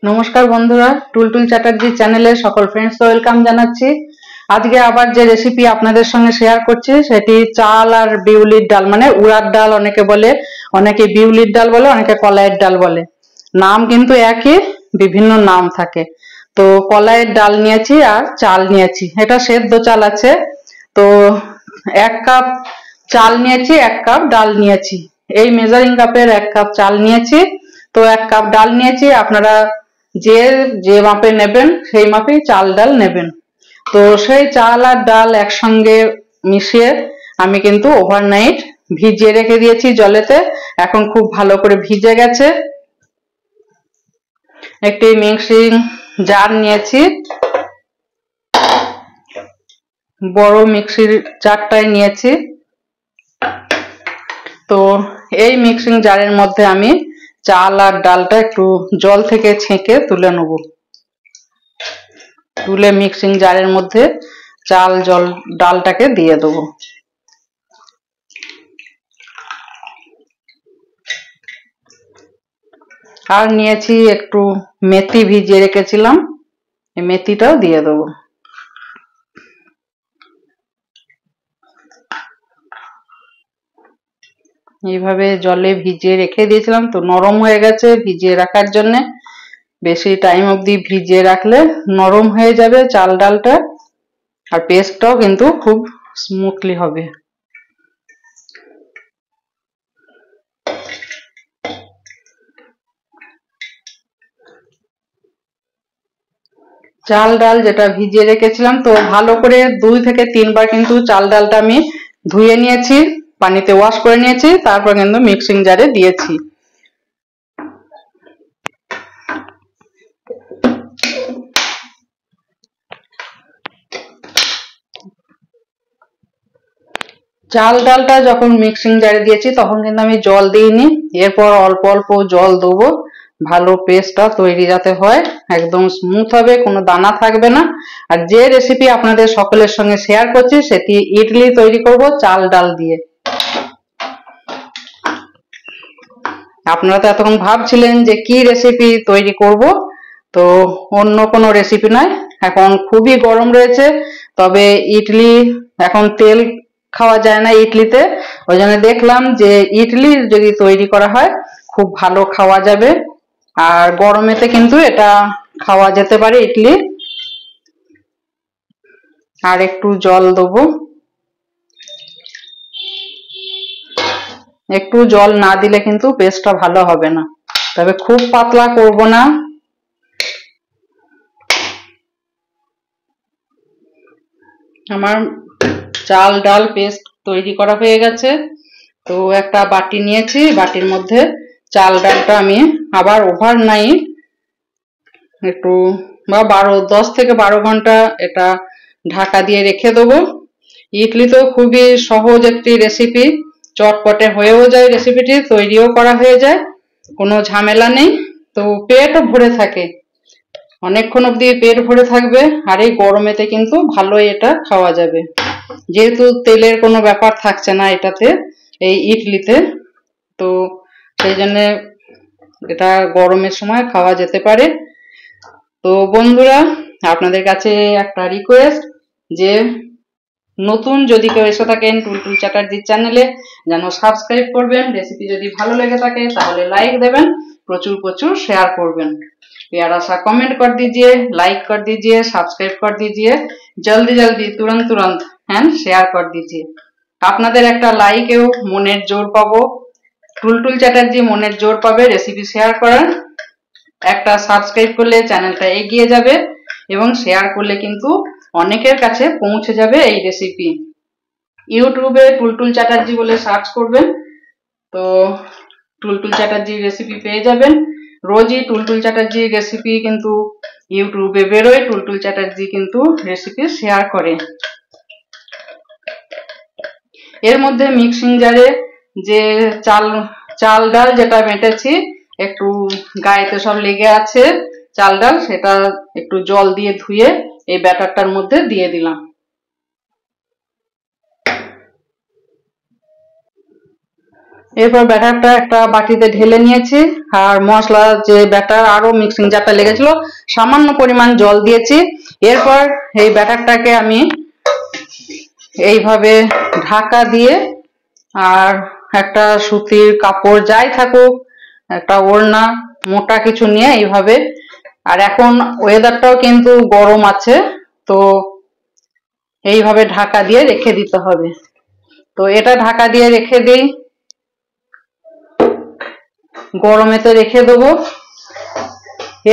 নমস্কার বন্ধুরা, টুলটুল চ্যাটার্জি চ্যানেলে সকল ফ্রেন্ডসকে ওয়েলকাম জানাচ্ছি। আজকে আবার যে রেসিপি আপনাদের সঙ্গে শেয়ার করছি সেটি চাল আর বিউলির ডাল, মানে উড়ার ডাল অনেকে বলে, অনেকে বিউলির ডাল বলে, অনেকে কলাইয়ের ডাল বলে। নাম কিন্তু একই, বিভিন্ন নাম থাকে। তো কলাইয়ের ডাল নিয়েছি আর চাল নিয়েছি, এটা সেদ্ধ চাল আছে। তো 1 কাপ চাল নিয়েছি, 1 কাপ ডাল নিয়েছি। এই মেজারিং কাপের 1 কাপ চাল নিয়েছি, তো 1 কাপ ডাল নিয়েছি। আপনারা যে যে মাপে নেবেন সেই মাপেই চাল ডাল নেবেন। তো সেই চাল আর ডাল একসঙ্গে মিশিয়ে আমি কিন্তু ওভারনাইট ভিজিয়ে রেখে দিয়েছি জলেতে। এখন খুব ভালো করে ভিজে গেছে। একটি মিক্সিং জার নিয়েছি, বড় মিক্সির জারটাই নিয়েছি। তো এই মিক্সিং জারের মধ্যে আমি চাল আর ডালটা একটু জল থেকে ছেঁকে তুলে নেব। তুলে মিক্সিং জারের মধ্যে ডালটাকে দিয়ে দেবো। আর নিয়েছি একটু মেথি, ভিজিয়ে রেখেছিলাম, এই মেথিটাও দিয়ে দেবো। এইভাবে জলে ভিজিয়ে রেখে দিয়েছিলাম, তো নরম হয়ে গেছে। ভিজিয়ে রাখার জন্য বেশি টাইম অবধি ভিজিয়ে রাখলে নরম হয়ে যাবে চাল ডালটা, আর পেস্টটাও কিন্তু খুব স্মুথলি হবে। চাল ডাল যেটা ভিজিয়ে রেখেছিলাম, তো ভালো করে 2 থেকে 3 বার কিন্তু চাল ডালটা আমি ধুয়ে নিয়েছি, পানিতে ওয়াশ করে নিয়েছি, তারপর কিন্তু মিক্সিং জারে দিয়েছি। চাল ডালটা যখন মিক্সিং জারে দিয়েছি তখন কিন্তু আমি জল দিইনি, এরপর অল্প অল্প জল দেবো। ভালো পেস্টটা তৈরি যাতে হয়, একদম স্মুথ হবে, কোনো দানা থাকবে না। আর যে রেসিপি আপনাদের সকলের সঙ্গে শেয়ার করছি সেটি ইডলি তৈরি করব চাল ডাল দিয়ে। আপনারা তো এতক্ষণ ভাবছিলেন যে কি রেসিপি তৈরি করব, তো অন্য কোনো রেসিপি নয়। এখন খুবই গরম রয়েছে, তবে ইডলি এখন তেল খাওয়া যায় না ইডলিতে, ওই জন্য দেখলাম যে ইডলি যদি তৈরি করা হয় খুব ভালো খাওয়া যাবে। আর গরমেতে কিন্তু এটা খাওয়া যেতে পারে ইডলি। আর একটু জল দেবো, একটু জল না দিলে কিন্তু পেস্টটা ভালো হবে না, তবে খুব পাতলা করব না। আমার চাল ডাল পেস্ট তৈরি করা হয়ে গেছে। তো একটা বাটি নিয়েছি, বাটির মধ্যে চাল ডালটা আমি আবার ওভারনাইট একটু 10 থেকে 12 ঘন্টা এটা ঢাকা দিয়ে রেখে দেবো। ইডলি তো খুবই সহজ একটি রেসিপি, চটপটে হয়েও যায়, রেসিপিটি তৈরিও করা হয়ে যায়, কোনো ঝামেলা নেই। তো পেটও ভরে থাকে, অনেকক্ষণ অব্দি পেট ভরে থাকবে। আর এই গরমেতে কিন্তু ভালোই এটা খাওয়া যাবে, যেহেতু তেলের কোনো ব্যাপার থাকছে না এটাতে, এই ইডলিতে। তো সেই জন্য এটা গরমের সময় খাওয়া যেতে পারে। তো বন্ধুরা, আপনাদের কাছে একটা রিকোয়েস্ট, যে নতুন যদি কেউ এসে থাকেন টুলটুল চ্যাটার্জির চ্যানেলে, যেন সাবস্ক্রাইব করবেন। রেসিপি যদি ভালো লেগে থাকে তাহলে লাইক দেবেন, প্রচুর প্রচুর শেয়ার করবেন। प्यारा सा कमेंट कर दीजिए, लाइक कर दीजिए, सब्सक्राइब कर दीजिए, जल्दी जल्दी तुरंत तुरंत एंड शेयर कर दीजिए। আপনাদের একটা লাইকেও মনের জোর পাবো, টুলটুল চ্যাটার্জি মনের জোর পাবে রেসিপি শেয়ার করার। একটা সাবস্ক্রাইব করলে চ্যানেলটা এগিয়ে যাবে, এবং শেয়ার করলে কিন্তু অনেকের কাছে পৌঁছে যাবে এই রেসিপি। ইউটিউবে টুলটুল চ্যাটার্জি বলে সার্চ করবেন, তো টুলটুল চ্যাটার্জির রেসিপি পেয়ে যাবেন। রোজই টুলটুল চ্যাটার্জির রেসিপি কিন্তু ইউটিউবে বেরোয়, টুলটুল চ্যাটার্জি কিন্তু রেসিপি শেয়ার করে। এর মধ্যে মিক্সিং জারে যে চাল ডাল যেটা বেটেছি, একটু গায়েতে সব লেগে আছে চাল ডাল, সেটা একটু জল দিয়ে ধুয়ে এই ব্যাটারটার মধ্যে দিয়ে দিলাম। এরপর ব্যাটারটা একটা বাটিতে ঢেলে নিয়েছি, আর মশলা যে ব্যাটার আরো মিক্সিং জারটা লেগেছিল সামান্য পরিমাণ জল দিয়েছি। এরপর এই ব্যাটারটাকে আমি এইভাবে ঢাকা দিয়ে, আর একটা সুতির কাপড় যাই থাকুক, একটা ওড়না মোটা কিছু নিয়ে এইভাবে, আর এখন ওয়েদারটাও কিন্তু গরম আছে, তো এইভাবে ঢাকা দিয়ে রেখে দিতে হবে। তো এটা ঢাকা দিয়ে রেখে দিই, গরমেতে রেখে দেবো।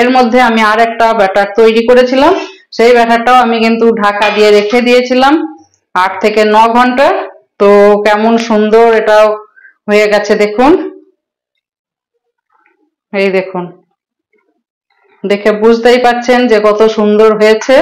এর মধ্যে আমি আর একটা ব্যাটার তৈরি করেছিলাম, সেই ব্যাটারটাও আমি কিন্তু ঢাকা দিয়ে রেখে দিয়েছিলাম 8 থেকে 9 ঘন্টা। তো কেমন সুন্দর এটাও হয়ে গেছে দেখুন, এই দেখুন, দেখে বুঝতেই পাচ্ছেন যে কত সুন্দর হয়েছে।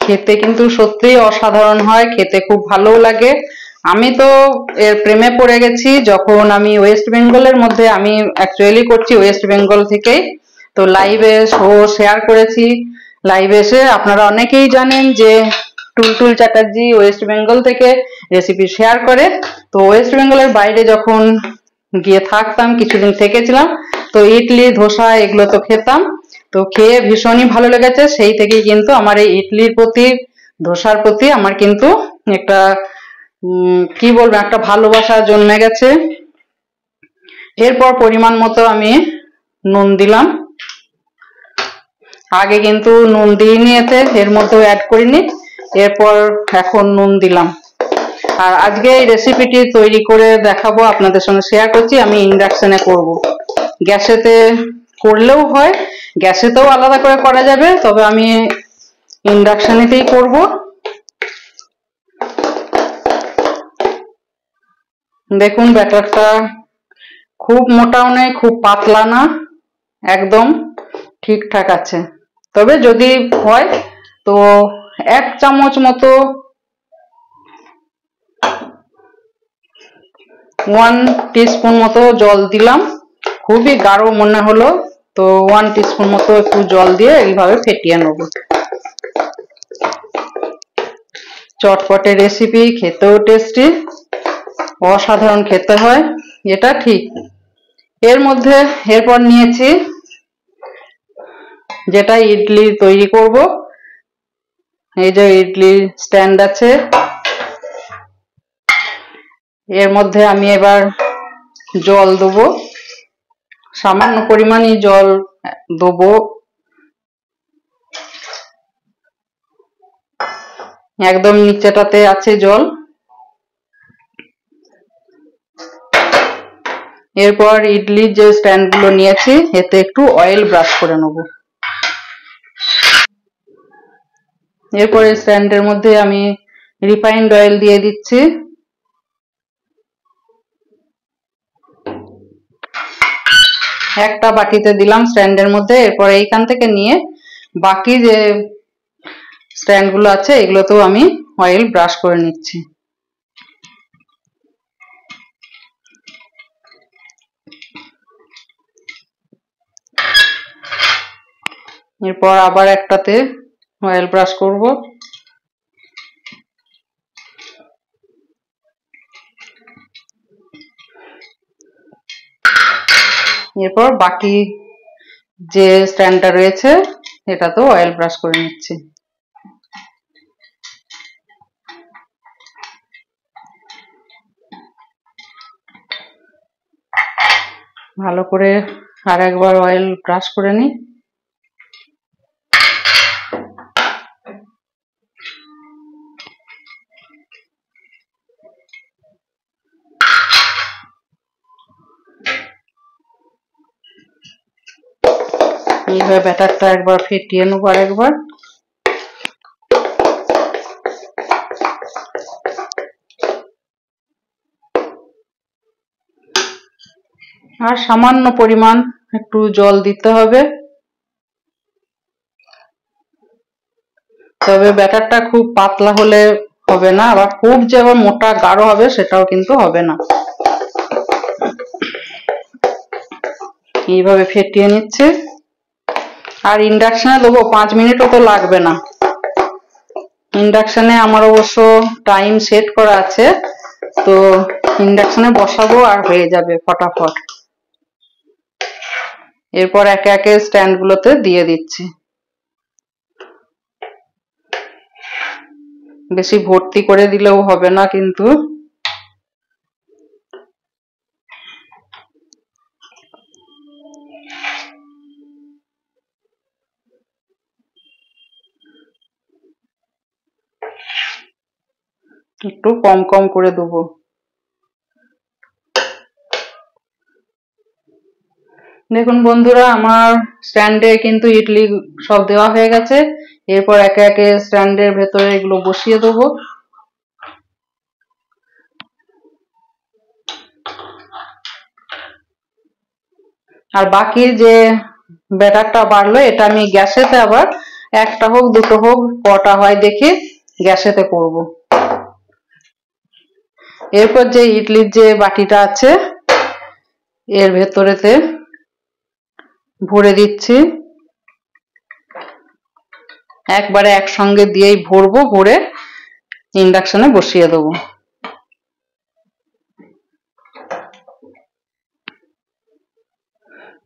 খেতে কিন্তু সত্যিই অসাধারণ হয়, খেতে খুব ভালো লাগে। আমি তো এর প্রেমে পড়ে গেছি যখন আমি ওয়েস্ট বেঙ্গলের মধ্যে, আমি অ্যাকচুয়ালি করছি ওয়েস্ট বেঙ্গল থেকেই, তো লাইভে শো শেয়ার করেছি। লাইভে এসে আপনারা অনেকেই জানেন যে টুলটুল চ্যাটার্জি ওয়েস্ট বেঙ্গল থেকে রেসিপি শেয়ার করে। তো ওয়েস্ট বেঙ্গলের বাইরে যখন গিয়ে থাকতাম, কিছুদিন থেকেছিলাম, তো ইডলি ধোসা এগুলো তো খেতাম, তো খেয়ে ভীষণই ভালো লেগেছে। সেই থেকেই কিন্তু আমার এই ইডলির প্রতি, ধোসার প্রতি আমার কিন্তু একটা কি বলবো, একটা ভালোবাসা জন্মে গেছে। এরপর পরিমাণ মতো আমি নুন দিলাম, আগে কিন্তু নুন দিইনি, এর মধ্যেও অ্যাড করিনি, এরপর এখন নুন দিলাম। আর আজকে এই রেসিপিটি তৈরি করে দেখাবো, আপনাদের সঙ্গে শেয়ার করছি। আমি ইন্ডাকশনে করব, গ্যাসেতে করলেও হয়, গ্যাসেতেও আলাদা করে করা যাবে, তবে আমি ইন্ডাকশনেতেই করব। দেখুন ব্যাটারটা খুব মোটাও নেই, খুব পাতলা না, একদম ঠিকঠাক আছে। তবে যদি হয় তো 1 চামচ মতো, 1 টিস্পুন মতো জল দিলাম, খুবই গাঢ় মনে হলো, তো 1 টিস্পুন মতো একটু জল দিয়ে এইভাবে ফেটিয়ে নেব। চটপটে রেসিপি, খেতেও টেস্টি, অসাধারণ খেতে হয়, এটা ঠিক। এর মধ্যে এরপর নিয়েছি যেটা ইডলি তৈরি করব, এই যে ইডলি স্ট্যান্ড আছে, এর মধ্যে আমি এবার জল দেবো, সামান্য পরিমাণই জল দেবো, একদম নিচেটাতে আছে জল। এরপর ইডলির যে স্ট্যান্ডগুলো নিয়েছি এতে একটু অয়েল ব্রাশ করে নেব। এরপরে স্ট্যান্ডের মধ্যে আমি রিফাইন্ড অয়েল দিয়ে দিচ্ছি। একটা বাটিতে দিলাম স্ট্যান্ডের মধ্যে, এরপর এইখান থেকে নিয়ে বাকি যে স্ট্যান্ডগুলো আছে এগুলোতেও আমি অয়েল ব্রাশ করে নিচ্ছি। এরপর আবার একটাতে অয়েল ব্রাশ করব। এরপর বাকি যে স্ট্যান্ডটা রয়েছে এটাতেও অয়েল ব্রাশ করে নিচ্ছি। ভালো করে আর একবার অয়েল ব্রাশ করে নিই। এইভাবে ব্যাটারটা একবার ফেটিয়ে নেবো আরেকবার। আর সামান্য পরিমাণ একটু জল দিতে হবে, তবে ব্যাটারটা খুব পাতলা হলে হবে না, আবার খুব যে আবার মোটা গাঢ় হবে সেটাও কিন্তু হবে না। এইভাবে ফেটিয়ে নিচ্ছে। আর ইন্ডাকশনে দেবো 5 মিনিটও তো লাগবে না। ইন্ডাকশনে আমার অবশ্য টাইম সেট করা আছে, তো ইন্ডাকশনে বসাবো আর হয়ে যাবে ফটাফট। এরপর একে একে স্ট্যান্ড গুলোতে দিয়ে দিচ্ছি। বেশি ভর্তি করে দিলেও হবে না কিন্তু। একটু কম কম করে দেবো। দেখুন বন্ধুরা, আমার স্ট্যান্ডে কিন্তু ইডলি সব দেওয়া হয়ে গেছে। এরপর একে একে স্ট্যান্ডের ভেতরে এগুলো বসিয়ে দেবো। আর বাকি যে ব্যাটারটা বাড়লো এটা আমি গ্যাসেতে আবার একটা হোক দুটো হোক কটা হয় দেখে গ্যাসেতে করব। এরপর যে ইডলির যে বাটিটা আছে এর ভেতরেতে ভরে দিচ্ছি। একবারে একসঙ্গে দিয়েই ভরবো, ভরে ইন্ডাকশনে বসিয়ে দেবো।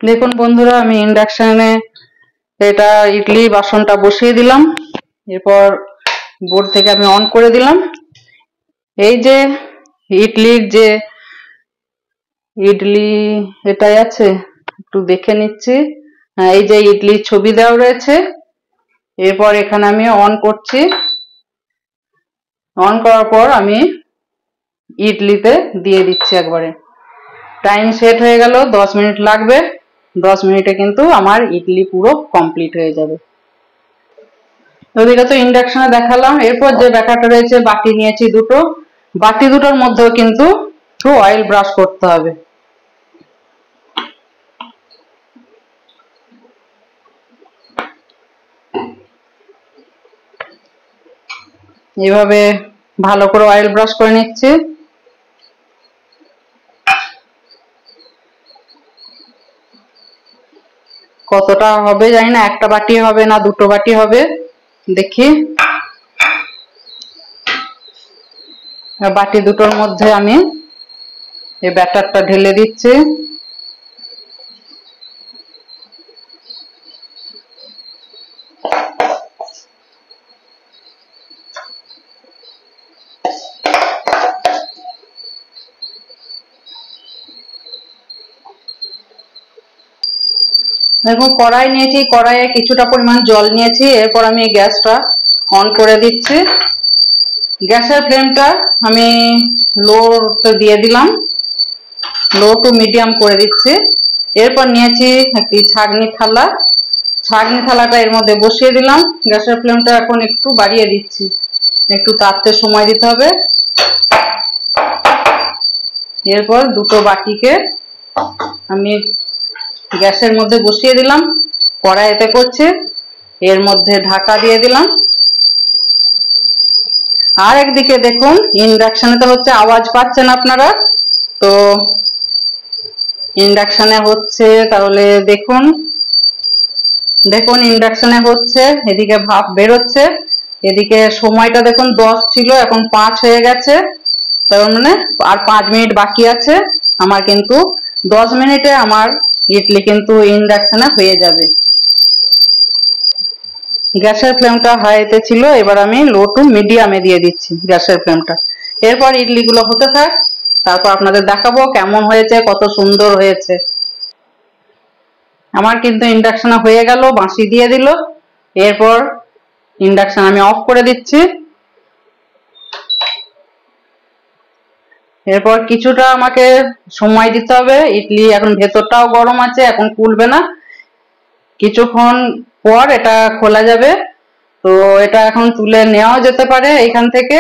দেখুন বন্ধুরা, আমি ইন্ডাকশনে এটা ইডলি বাসনটা বসিয়ে দিলাম। এরপর বোর্ড থেকে আমি অন করে দিলাম। এই যে ইডলির যে ইডলি এটাই আছে, একটু দেখে নিচ্ছি। এই যে ইডলির ছবি দেওয়া রয়েছে। এরপর এখানে আমি অন করছি। অন করার পর আমি ইডলিতে দিয়ে দিচ্ছি একবারে। টাইম সেট হয়ে গেল, 10 মিনিট লাগবে। 10 মিনিটে কিন্তু আমার ইডলি পুরো কমপ্লিট হয়ে যাবে। ওদিকে তো ইন্ডাকশনে দেখালাম। এরপর যে ব্যাটারটা রয়েছে, বাটি নিয়েছি দুটো। বাটি দুটোর মধ্যেও কিন্তু একটু অয়েল ব্রাশ করতে হবে। এভাবে ভালো করে অয়েল ব্রাশ করে নিচ্ছি। কতটা হবে জানি না, একটা বাটি হবে না দুটো বাটি হবে দেখি। বাটি দুটোর মধ্যে আমি এই ব্যাটারটা ঢেলে দিচ্ছি। দেখুন কড়াই নিয়েছি, কড়াইয়ে কিছুটা পরিমাণ জল নিয়েছি। এরপর আমি গ্যাসটা অন করে দিচ্ছি। গ্যাসের ফ্লেমটা আমি লোতে দিয়ে দিলাম, লো টু মিডিয়াম করে দিচ্ছি। এরপর নিয়েছি একটি ছাঁকনি থালা। ছাঁকনি থালাটা এর মধ্যে বসিয়ে দিলাম। গ্যাসের ফ্লেমটা এখন একটু বাড়িয়ে দিচ্ছি, একটু তাপতে সময় দিতে হবে। এরপর দুটো বাটিকে আমি গ্যাসের মধ্যে বসিয়ে দিলাম। কড়াইতে করছে, এর মধ্যে ঢাকা দিয়ে দিলাম। আর একদিকে দেখুন, ইন্ডাকশনে তো হচ্ছে, আওয়াজ পাচ্ছেন আপনারা তো। ইন্ডাকশনে হচ্ছে, তাহলে দেখুন দেখুন ইন্ডাকশনে হচ্ছে, এদিকে ভাপ বেরোচ্ছে। এদিকে সময়টা দেখুন 10 ছিল, এখন 5 হয়ে গেছে। তার মানে আর 5 মিনিট বাকি আছে। আমার কিন্তু 10 মিনিটে আমার ইডলি কিন্তু ইন্ডাকশনে হয়ে যাবে। গ্যাসের ফ্লেমটা হাইতে ছিল, এবার আমি লো টু মিডিয়ামে দিয়ে দিচ্ছি গ্যাসের ফ্লেমটা। এরপর ইডলিগুলো হতে থাক, তারপর আপনাদের দেখাবো কেমন হয়েছে, কত সুন্দর হয়েছে। আমার কিন্তু ইন্ডাকশনে হয়ে গেল, বাঁশি দিয়ে দিল। এরপর ইন্ডাকশন আমি অফ করে দিচ্ছি। এরপর কিছুটা আমাকে সময় দিতে হবে। ইডলি এখন ভেতরটাও গরম আছে, এখন ফুলবে না। কিছুক্ষণ পর এটা খোলা যাবে, তো এটা এখন তুলে নেওয়া যেতে পারে এখান থেকে।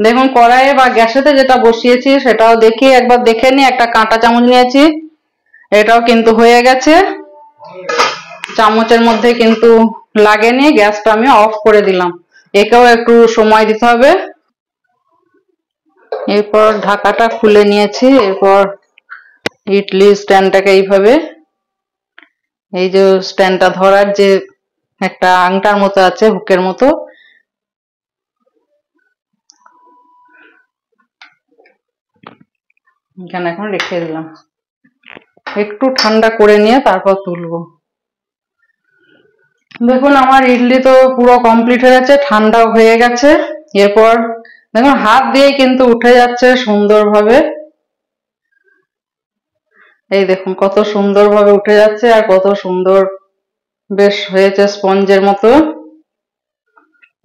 দেখুন কড়াইয়ে বা গ্যাসেতে যেটা বসিয়েছি সেটাও দেখি, একবার দেখে নি। একটা কাঁটা চামচ নিয়েছি, এটাও কিন্তু হয়ে গেছে। চামচের মধ্যে কিন্তু লাগেনি, গ্যাসটা আমি অফ করে দিলাম। একেও একটু সময় দিতে হবে। এরপর ঢাকাটা খুলে নিয়েছি। এরপর ইডলি স্ট্যান্ডটাকে এইভাবে, এই যে স্ট্যান্ডটা ধরার যে একটা আংটার মতো আছে, হুকের মতো, এখানে এখন রেখে দিলাম। একটু ঠান্ডা করে নিয়ে তারপর তুলবো। দেখুন আমার ইডলি তো পুরো কমপ্লিট হয়ে যাচ্ছে, ঠান্ডাও হয়ে গেছে। এরপর দেখুন হাত দিয়ে কিন্তু উঠে যাচ্ছে সুন্দরভাবে। এই দেখুন কত সুন্দরভাবে উঠে যাচ্ছে, আর কত সুন্দর বেশ হয়েছে স্পঞ্জের মতো।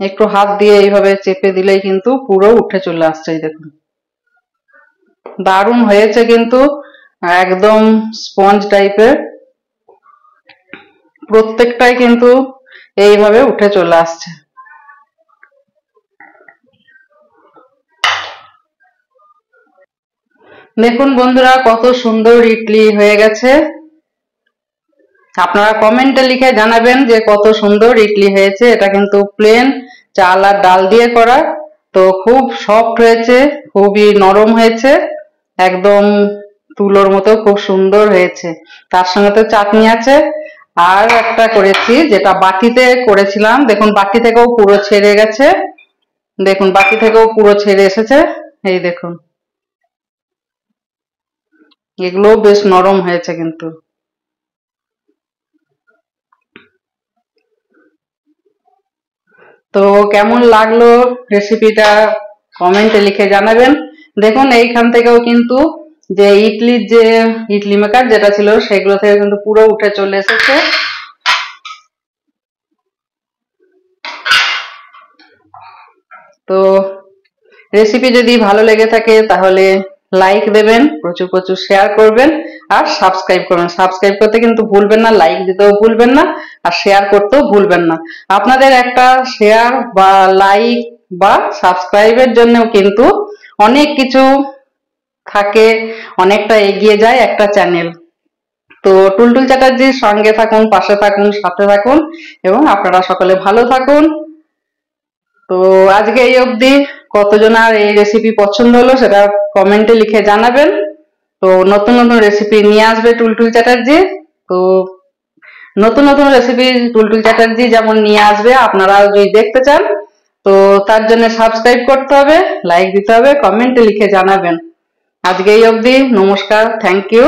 একটু হাত দিয়ে এইভাবে চেপে দিলেই কিন্তু পুরো উঠে চলে আসছে। এই দেখুন দারুণ হয়েছে কিন্তু, একদম স্পঞ্জ টাইপের। প্রত্যেকটাই কিন্তু এইভাবে উঠে চলে আসছে। দেখুন বন্ধুরা কত সুন্দর ইডলি হয়ে গেছে। আপনারা কমেন্টে লিখে জানাবেন যে কত সুন্দর ইডলি হয়েছে। এটা কিন্তু প্লেন চাল আর ডাল দিয়ে করা, তো খুব সফট হয়েছে, খুবই নরম হয়েছে, একদম তুলোর মতো খুব সুন্দর হয়েছে। তার সঙ্গে তো চাটনি আছে। আর একটা করেছি যেটা বাটিতে করেছিলাম, দেখুন বাটি থেকেও পুরো ছেড়ে গেছে, দেখুন বাটি থেকেও পুরো ছেড়ে এসেছে। এই দেখুন এগুলো বেশ নরম হয়েছে কিন্তু। তো কেমন লাগলো রেসিপিটা কমেন্টে লিখে জানাবেন। দেখুন এইখান থেকেও কিন্তু যে ইডলির যে ইডলি মেকার যেটা ছিল সেগুলো থেকে কিন্তু পুরো উঠে চলে এসেছে। তো রেসিপি যদি ভালো লেগে থাকে তাহলে লাইক দেবেন, প্রচুর প্রচুর শেয়ার করবেন, আর সাবস্ক্রাইব করবেন। সাবস্ক্রাইব করতে কিন্তু ভুলবেন না, লাইক দিতেও ভুলবেন না, আর শেয়ার করতেও ভুলবেন না। আপনাদের একটা শেয়ার বা লাইক বা সাবস্ক্রাইবের জন্যও কিন্তু অনেক কিছু থাকে, অনেকটা এগিয়ে যায় একটা চ্যানেল। তো টুলটুল চ্যাটার্জির সঙ্গে থাকুন, পাশে থাকুন, সাথে থাকুন, এবং আপনারা সকলে ভালো থাকুন। তো আজকে এই অবধি। কতজনার এই রেসিপি পছন্দ হলো সেটা কমেন্টে লিখে জানাবেন। তো নতুন নতুন রেসিপি নিয়ে আসবে টুলটুল চ্যাটার্জি। তো নতুন নতুন রেসিপি টুলটুল চ্যাটার্জি যেমন নিয়ে আসবে, আপনারা যদি দেখতে চান তো তার জন্য সাবস্ক্রাইব করতে হবে, লাইক দিতে হবে, কমেন্টে লিখে জানাবেন। আজকে এই অবধি, নমস্কার, থ্যাংক ইউ।